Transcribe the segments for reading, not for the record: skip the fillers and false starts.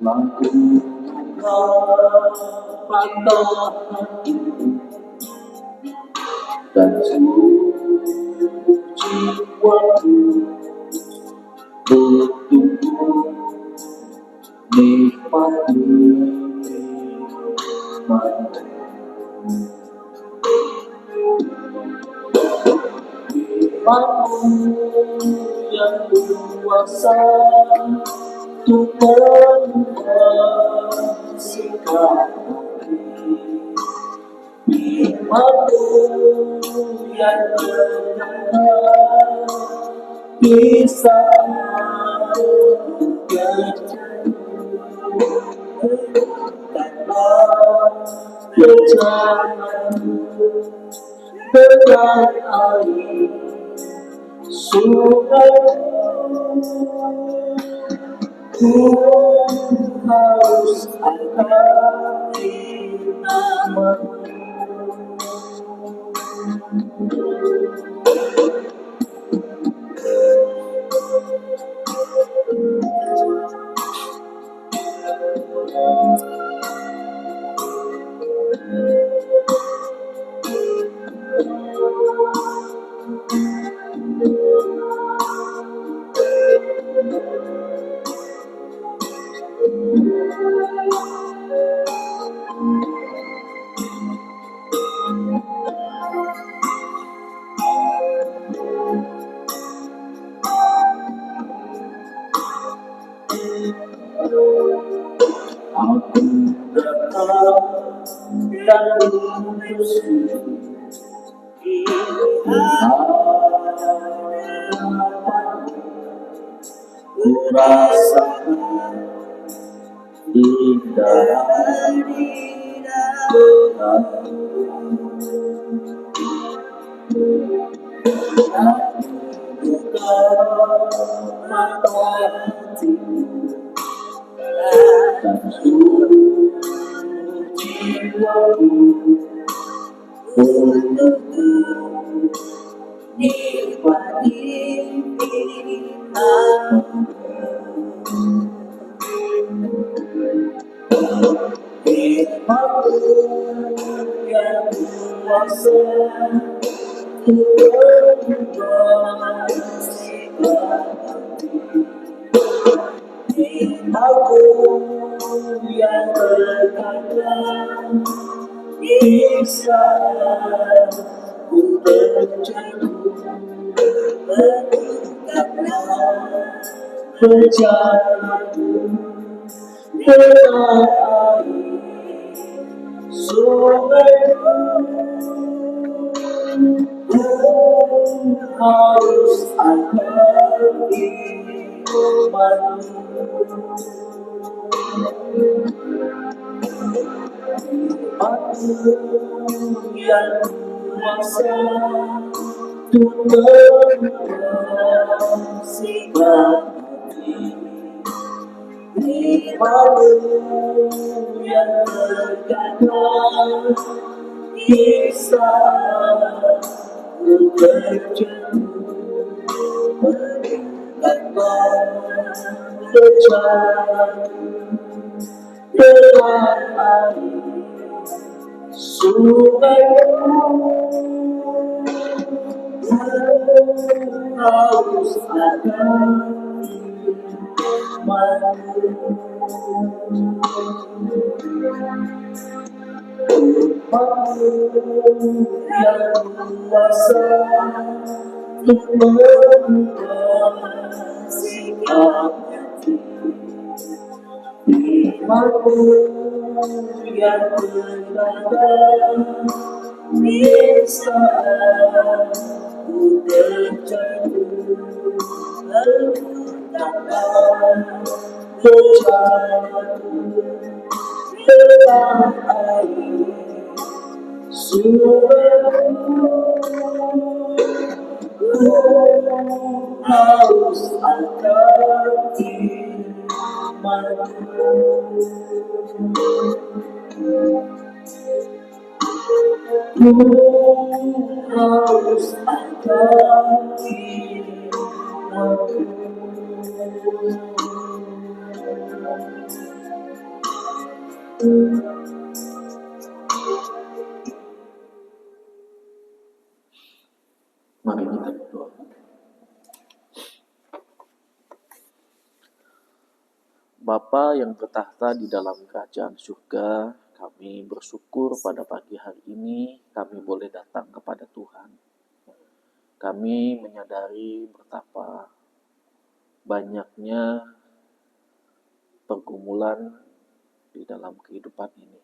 Lagu patah hati dan jiwaku bertumbuh nikmati firman-Mu yang kuasa untuk mengubah sikap hati. Firman-Mu yang benar bisa berjalan perjalananku dengan air sungai. Ku harus angkat nama-Mu. Aku datang dan menyusul ku rasakan indah Tuhanku. Aku buka mata hatiku dan seluruh jiwaku untuk nikmati firman-Mu yang kuasa untuk mengubah sikap hati. Firman-Mu yang berkata bisa berjatuh meningkatkan perjalananku dengan air sungai-Mu. Ku harus angkat firman-Mu. Firman-Mu yang kuasa untuk mengubah sikap hati. Firman-Mu yang berkata bisa berjatuh meningkatkan perjalananku dengan air sungai-Mu. Ku harus angkat firman-Mu. Firman-Mu yang kuasa untuk mengubah sikap hati. Firman-Mu yang berkata bisa berjatuh meningkatkan perjalananku dengan air sungai-Mu. Ku harus angkat firman-Mu. Ku harus angkat firman-Mu. Mari kita berdoa. Bapa yang bertahta di dalam kerajaan surga, kami bersyukur pada pagi hari ini kami boleh datang kepada Tuhan. Kami menyadari betapa banyaknya pergumulan di dalam kehidupan ini.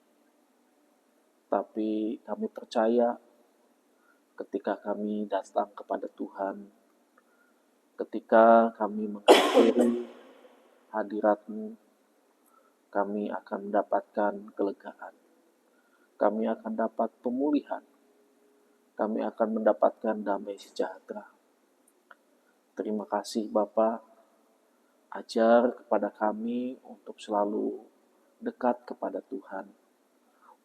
Tapi kami percaya ketika kami datang kepada Tuhan, ketika kami menghadiri hadirat-Mu, kami akan mendapatkan kelegaan. Kami akan dapat pemulihan. Kami akan mendapatkan damai sejahtera. Terima kasih Bapa. Ajar kepada kami untuk selalu dekat kepada Tuhan,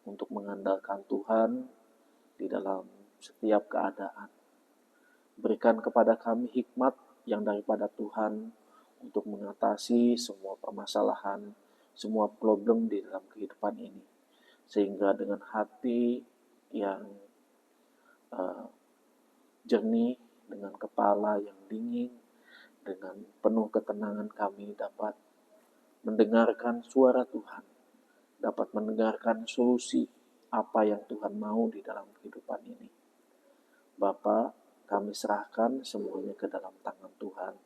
untuk mengandalkan Tuhan di dalam setiap keadaan. Berikan kepada kami hikmat yang daripada Tuhan untuk mengatasi semua permasalahan, semua problem di dalam kehidupan ini. Sehingga dengan hati yang jernih, dengan kepala yang dingin, dengan penuh ketenangan kami dapat mendengarkan suara Tuhan, dapat mendengarkan solusi apa yang Tuhan mau di dalam kehidupan ini. Bapa, kami serahkan semuanya ke dalam tangan Tuhan.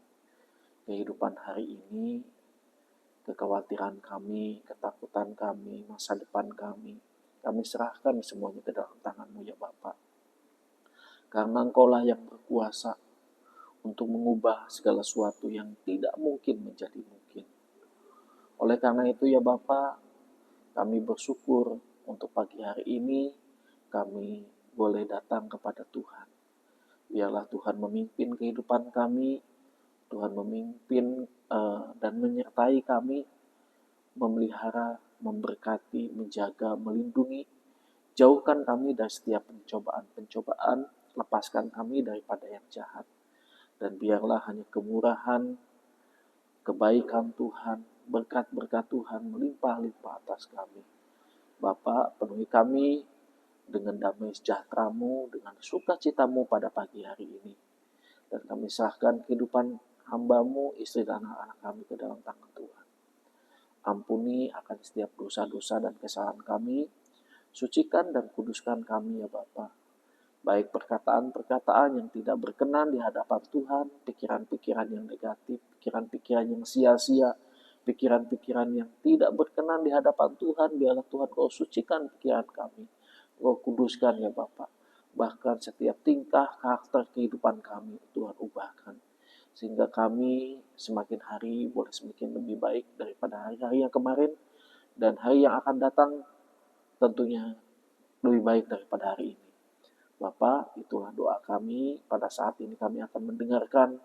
Kehidupan hari ini, kekhawatiran kami, ketakutan kami, masa depan kami serahkan semuanya ke dalam tangan-Mu ya Bapa. Karena Engkaulah yang berkuasa untuk mengubah segala sesuatu yang tidak mungkin menjadi mungkin. Oleh karena itu ya Bapa, kami bersyukur untuk pagi hari ini kami boleh datang kepada Tuhan. Biarlah Tuhan memimpin kehidupan kami, Tuhan memimpin dan menyertai kami, memelihara, memberkati, menjaga, melindungi. Jauhkan kami dari setiap pencobaan-pencobaan, lepaskan kami daripada yang jahat. Dan biarlah hanya kemurahan, kebaikan Tuhan, berkat-berkat Tuhan melimpah-limpah atas kami. Bapa, penuhi kami dengan damai sejahtera-Mu, dengan sukacita-Mu pada pagi hari ini. Dan kami serahkan kehidupan hamba-Mu, istri dan anak-anak kami ke dalam tangan Tuhan. Ampuni akan setiap dosa-dosa dan kesalahan kami. Sucikan dan kuduskan kami ya Bapa. Baik perkataan-perkataan yang tidak berkenan di hadapan Tuhan, pikiran-pikiran yang negatif, pikiran-pikiran yang sia-sia, pikiran-pikiran yang tidak berkenan di hadapan Tuhan, biarlah Tuhan Kau sucikan pikiran kami. Kau kuduskan ya Bapa. Bahkan setiap tingkah karakter kehidupan kami Tuhan ubahkan. Sehingga kami semakin hari boleh semakin lebih baik daripada hari-hari yang kemarin. Dan hari yang akan datang tentunya lebih baik daripada hari ini. Bapak, itulah doa kami. Pada saat ini kami akan mendengarkan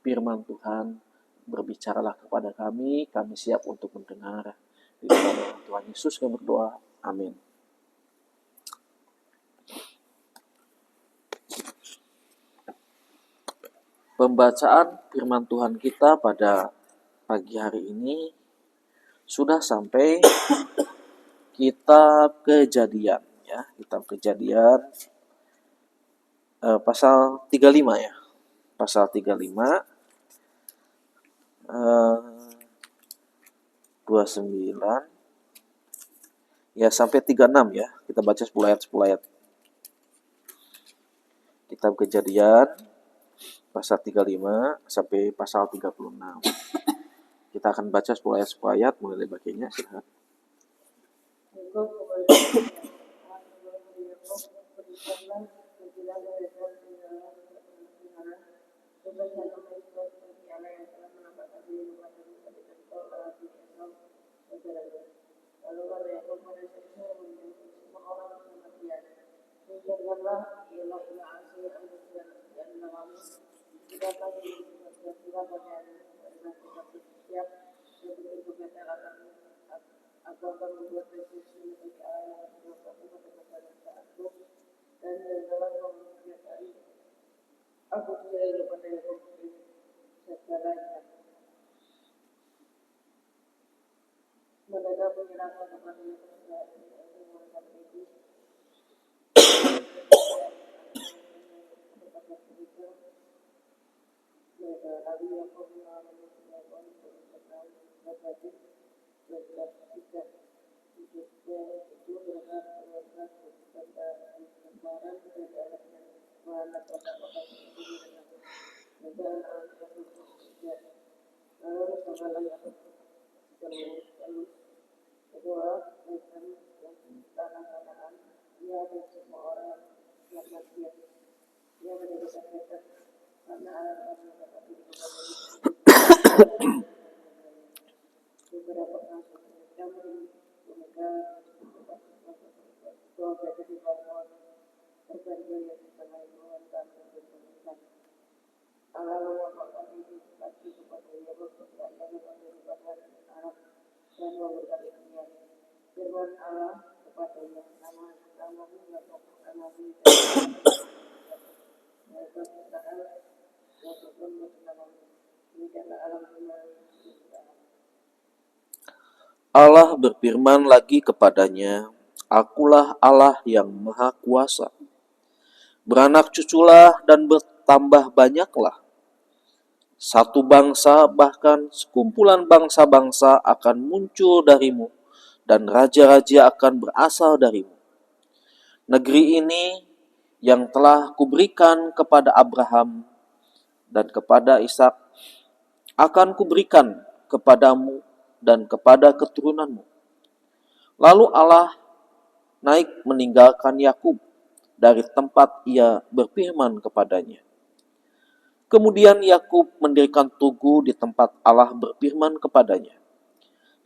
firman Tuhan. Berbicaralah kepada kami siap untuk mendengar. Di dalam nama Tuhan Yesus kami berdoa. Amin. Pembacaan firman Tuhan kita pada pagi hari ini sudah sampai kitab Kejadian ya, kitab Kejadian pasal 35 ya. Pasal 35 29 ya sampai 36 ya. Kita baca 10 ayat. Kitab Kejadian pasal 35 sampai pasal 36. Kita akan baca 10 ayat mulai bagiannya. Silakan. Allah berfirman lagi kepadanya, Akulah Allah yang Maha Kuasa. Beranak cuculah dan bertambah banyaklah. Satu bangsa, bahkan sekumpulan bangsa-bangsa akan muncul darimu, dan raja-raja akan berasal darimu. Negeri ini yang telah kuberikan kepada Abraham dan kepada Ishak akan kuberikan kepadamu dan kepada keturunanmu. Lalu Allah naik meninggalkan Yakub dari tempat ia berfirman kepadanya. Kemudian Yakub mendirikan tugu di tempat Allah berfirman kepadanya.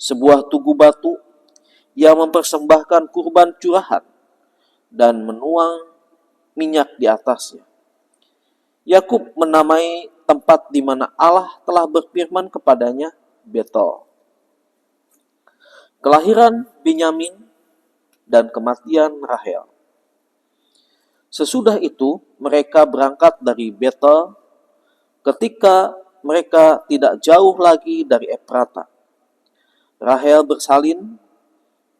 Sebuah tugu batu yang mempersembahkan kurban curahan dan menuang minyak di atasnya. Yakub menamai tempat di mana Allah telah berfirman kepadanya Betel. Kelahiran Benyamin dan kematian Rahel. Sesudah itu mereka berangkat dari Betel ketika mereka tidak jauh lagi dari Efrata. Rahel bersalin,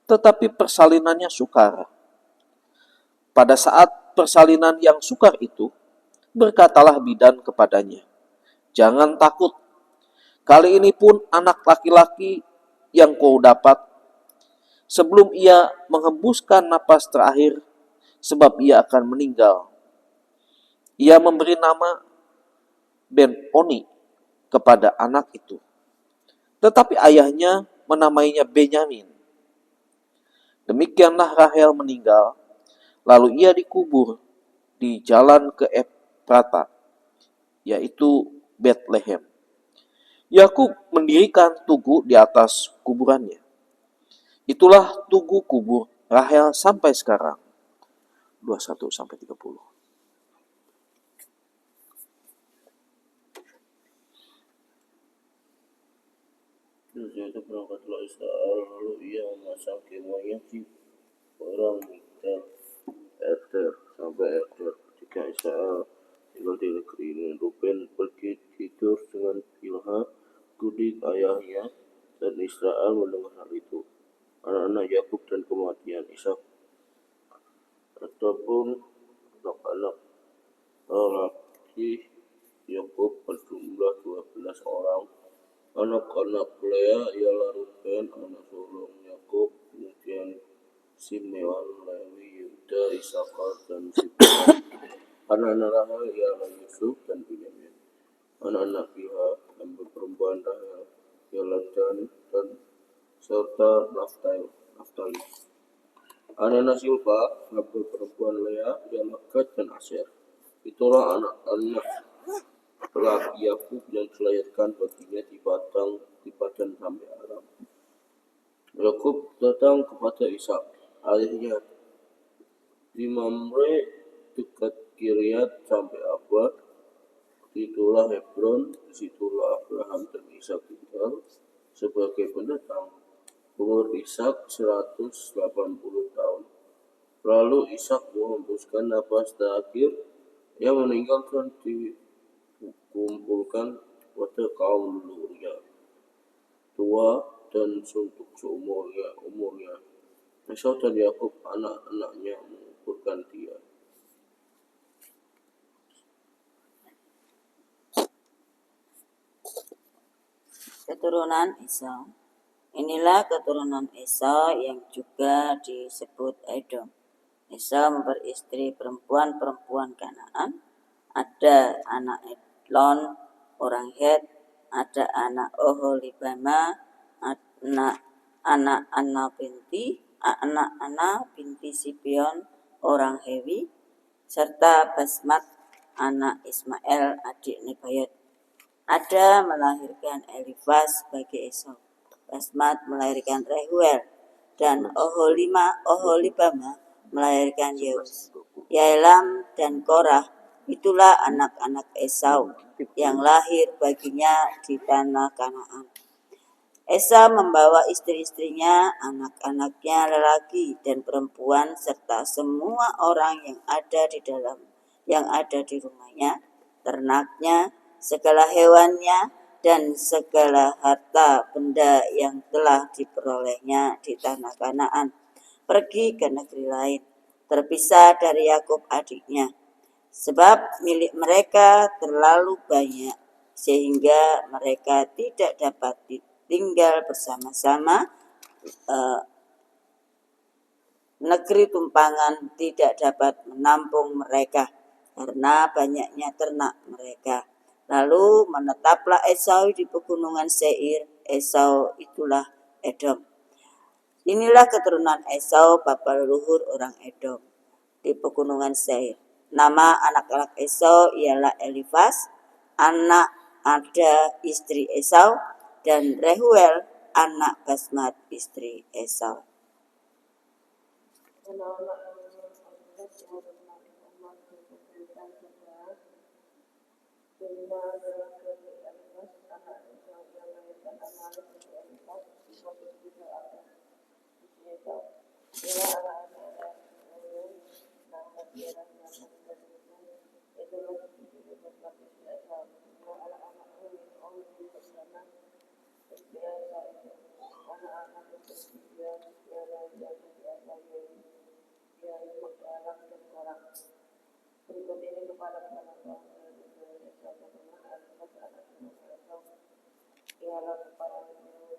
tetapi persalinannya sukar. Pada saat persalinan yang sukar itu, berkatalah bidan kepadanya, Jangan takut, kali ini pun anak laki-laki yang kau dapat, sebelum ia menghembuskan napas terakhir, sebab ia akan meninggal. Ia memberi nama Ben-Oni kepada anak itu. Tetapi ayahnya menamainya Benyamin. Demikianlah Rahel meninggal, lalu ia dikubur di jalan ke Efrata, yaitu Bethlehem. Yakub mendirikan tugu di atas kuburannya. Itulah tugu kubur Rahel sampai sekarang. 21-30. Yaitu berangkatlah Israel, lalu ia memasang kemahnya di orang Migdal Eder sampai Eder. Ketika Israel tinggal di negeri ini, Ruben pergi tidur dengan Bilha, Gudit ayahnya, dan Israel mendengar hal itu. Anak-anak Yakub dan kematian Ishak, ataupun anak-anak lelaki Yakub berjumlah 12 orang. Anak-anak Lea ialah Ruben, anak sulung Yakub, kemudian Simeon, Lewi, Yuda, Isakar, dan Zebulun. Anak-anak Rahel ialah Yusuf dan Benyamin. Anak-anak Bilha, hamba perempuan Rahel, ialah Dan serta Naftali. Anak-anak Silpa, hamba perempuan Lea, ialah Gad dan Aser. Itulah anak-anak lelaki Yakub yang dilahirkan baginya di Padan sampai Aram. Yakub datang kepada Ishak, ayahnya, di Mamre dekat Kiryat sampai Abad. Itulah Hebron, disitulah Abraham dan Ishak tinggal sebagai pendatang. Umur Ishak 180 tahun. Lalu Ishak menghembuskan napas terakhir, ia meninggalkan dikumpulkan pada kaum leluhurnya tua dan untuk umurnya. Esau dan Yakub anak-anaknya bergantian. Keturunan Esau. Inilah keturunan Esau yang juga disebut Edom. Esau memperistri perempuan-perempuan Kanaan. Ada anak Elon orang Het, ada anak Oholibama, anak Ana binti Sibeon orang Hewi, serta Basmat anak Ismail adik Nebayot. Ada melahirkan Elifaz bagi Esau. Basmat melahirkan Rehuel, dan Oholibama melahirkan Yeus. Yaelam dan Korah, itulah anak-anak Esau yang lahir baginya di tanah Kanaan. Esau membawa istri-istrinya, anak-anaknya lelaki dan perempuan, serta semua orang yang ada di rumahnya, ternaknya, segala hewannya, dan segala harta benda yang telah diperolehnya di tanah Kanaan, pergi ke negeri lain, terpisah dari Yakub adiknya, sebab milik mereka terlalu banyak, sehingga mereka tidak dapat tinggal bersama-sama. Negeri tumpangan tidak dapat menampung mereka karena banyaknya ternak mereka. Lalu menetaplah Esau di pegunungan Seir. Esau itulah Edom. Inilah keturunan Esau, bapa leluhur orang Edom, di pegunungan Seir. Nama anak-anak Esau ialah Elifaz, anak Ada istri Esau, dan Rehuel, anak Basmat istri Esau. Berikut ini kepada kaum ialah kepada kaum kepada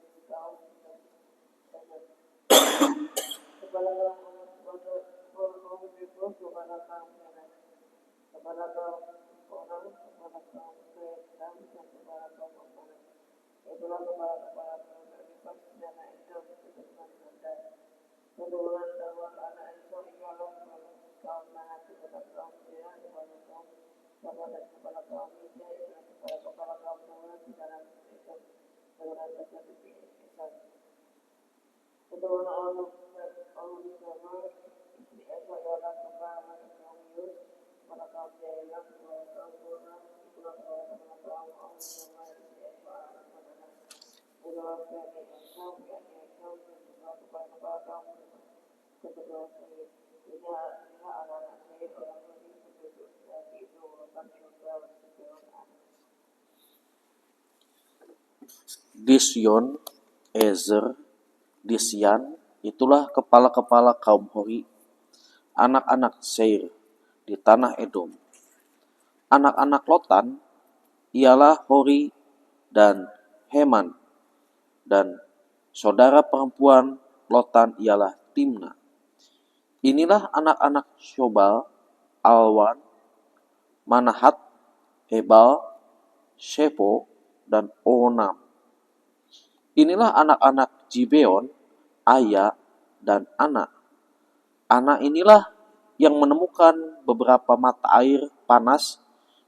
Disyon, Ezer, Disyan, itulah kepala-kepala kaum Hori, anak-anak Seir di tanah Edom. Anak-anak Lotan ialah Hori dan Heman, dan saudara perempuan Lotan ialah Timna. Inilah anak-anak Shobal, Alwan, Manahat, Ebal, Shepo, dan Onam. Inilah anak-anak Gibeon, Aya, dan Ana. Ana inilah yang menemukan beberapa mata air panas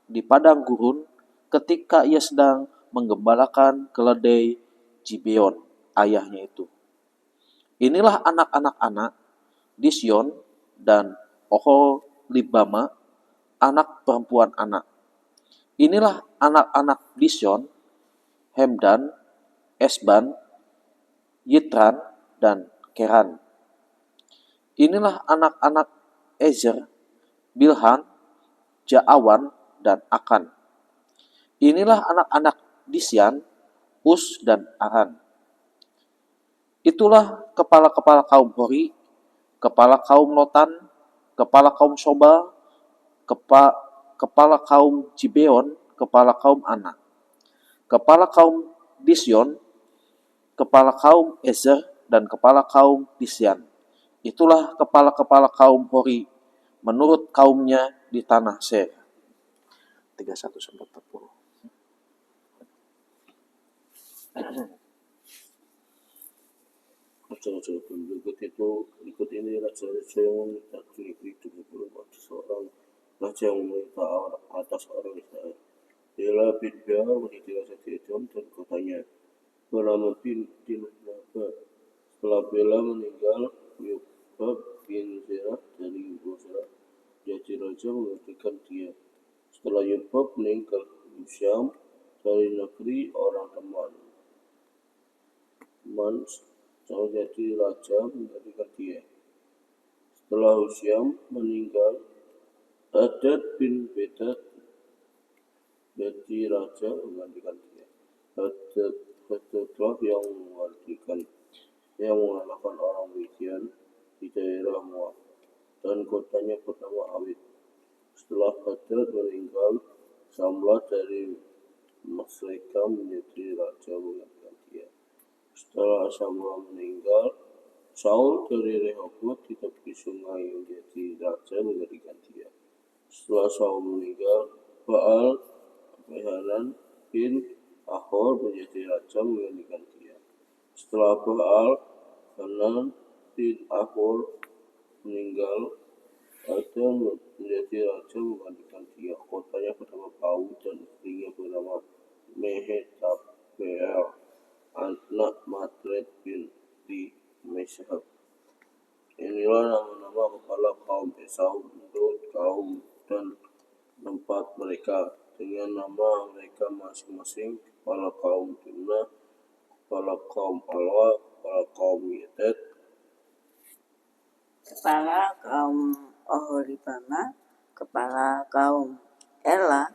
di padang gurun ketika ia sedang menggembalakan keledai Gibeon, ayahnya itu. Inilah anak-anak Ana, Disyon, dan Oholibama, anak perempuan Ana. Inilah anak-anak Disyon, Hemdan, Esban, Yitran, dan Keran. Inilah anak-anak Ezer, Bilhan, Jaawan, dan Akan. Inilah anak-anak Disyan, Us, dan Aran. Itulah kepala-kepala kaum Hori, kepala kaum Lotan, kepala kaum Sobal, kepala kaum Gibeon, kepala kaum Anak, kepala kaum Disyon, kepala kaum Ezer, dan kepala kaum Disyan. Itulah kepala-kepala kaum Hori menurut kaumnya di tanah Seir. 31-40. Raja-raja berikut ini raja-raja yang meminta negeri 24 seorang raja yang memerintah atas orang Israel. Bela bin Beor menjadi raja di Edom dan kotanya. Bela bin Dinhaba. Setelah Bela meninggal, Yobab bin Zerah dari Bozrah jadi raja menggantikan dia. Setelah Yobab meninggal, Husyam dari negeri orang teman jadi raja menggantikan dia. Setelah Husyam meninggal, Hadad bin Bedad jadi raja menggantikan dia. Hadadlah yang mengalahkan orang Midian di daerah Moab dan kotanya bernama Awit. Setelah Hadad meninggal, Samlah dari Masreka menjadi raja menggantikan dia. Setelah Samlah meninggal, Saul dari Rehobot di tepi sungai menjadi raja menggantikan dia. Setelah Saul meninggal, Baal-Hanan bin Ahor menjadi raja menggantikan dia. Setelah Baal-Hanan bin Ahor meninggal, Adam menjadi raja menggantikan dia. Kotanya bernama Pau dan istrinya bernama Mehetabel, anak Matred bin Meshab. Inilah nama-nama kepala kaum Esau menurut kaum dan tempat mereka dengan nama mereka masing-masing: kepala kaum Timnah, kepala kaum Alwa, kepala kaum Yetet, kepala kaum Oholibama, kepala kaum Ela,